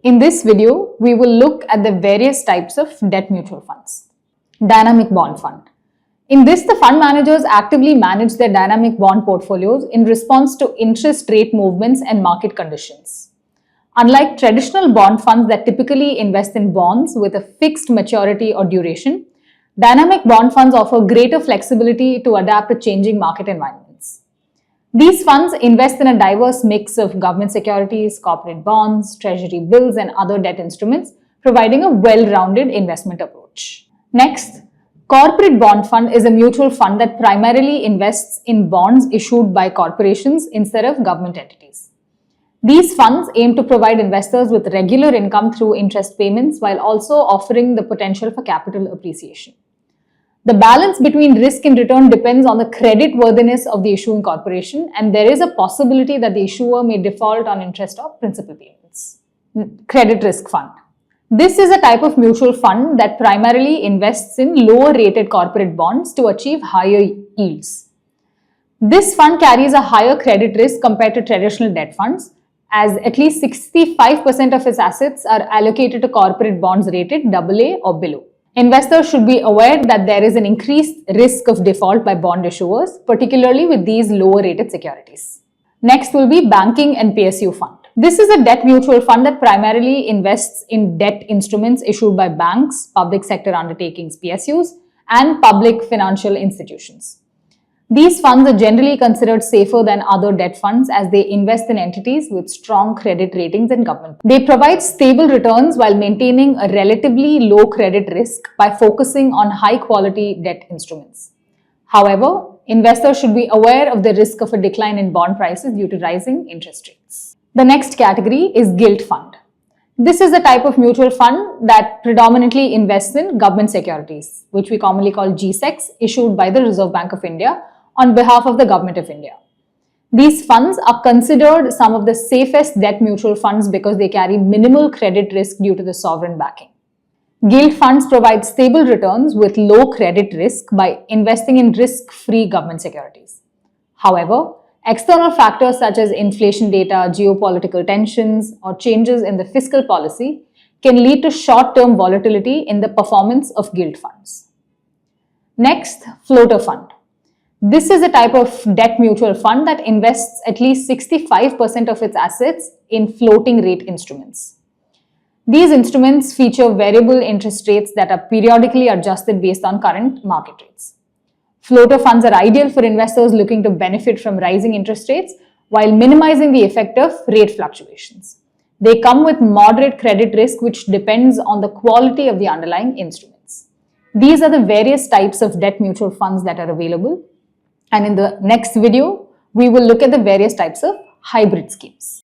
In this video, we will look at the various types of debt mutual funds. Dynamic bond fund. In this, the fund managers actively manage their dynamic bond portfolios in response to interest rate movements and market conditions. Unlike traditional bond funds that typically invest in bonds with a fixed maturity or duration, dynamic bond funds offer greater flexibility to adapt to changing market environments. These funds invest in a diverse mix of government securities, corporate bonds, treasury bills, and other debt instruments, providing a well-rounded investment approach. Next, corporate bond fund is a mutual fund that primarily invests in bonds issued by corporations instead of government entities. These funds aim to provide investors with regular income through interest payments while also offering the potential for capital appreciation. The balance between risk and return depends on the creditworthiness of the issuing corporation, and there is a possibility that the issuer may default on interest or principal payments. Credit risk fund. This is a type of mutual fund that primarily invests in lower rated corporate bonds to achieve higher yields. This fund carries a higher credit risk compared to traditional debt funds, as at least 65% of its assets are allocated to corporate bonds rated AA or below. Investors should be aware that there is an increased risk of default by bond issuers, particularly with these lower rated securities. Next will be banking and PSU fund. This is a debt mutual fund that primarily invests in debt instruments issued by banks, public sector undertakings PSUs, and public financial institutions. These funds are generally considered safer than other debt funds as they invest in entities with strong credit ratings and government. They provide stable returns while maintaining a relatively low credit risk by focusing on high-quality debt instruments. However, investors should be aware of the risk of a decline in bond prices due to rising interest rates. The next category is gilt fund. This is a type of mutual fund that predominantly invests in government securities, which we commonly call G-Secs, issued by the Reserve Bank of India on behalf of the Government of India. These funds are considered some of the safest debt mutual funds because they carry minimal credit risk due to the sovereign backing. Gilt funds provide stable returns with low credit risk by investing in risk-free government securities. However, external factors such as inflation data, geopolitical tensions, or changes in the fiscal policy can lead to short-term volatility in the performance of gilt funds. Next, floater fund. This is a type of debt mutual fund that invests at least 65% of its assets in floating rate instruments. These instruments feature variable interest rates that are periodically adjusted based on current market rates. Floater funds are ideal for investors looking to benefit from rising interest rates while minimizing the effect of rate fluctuations. They come with moderate credit risk, which depends on the quality of the underlying instruments. These are the various types of debt mutual funds that are available. And in the next video, we will look at the various types of hybrid schemes.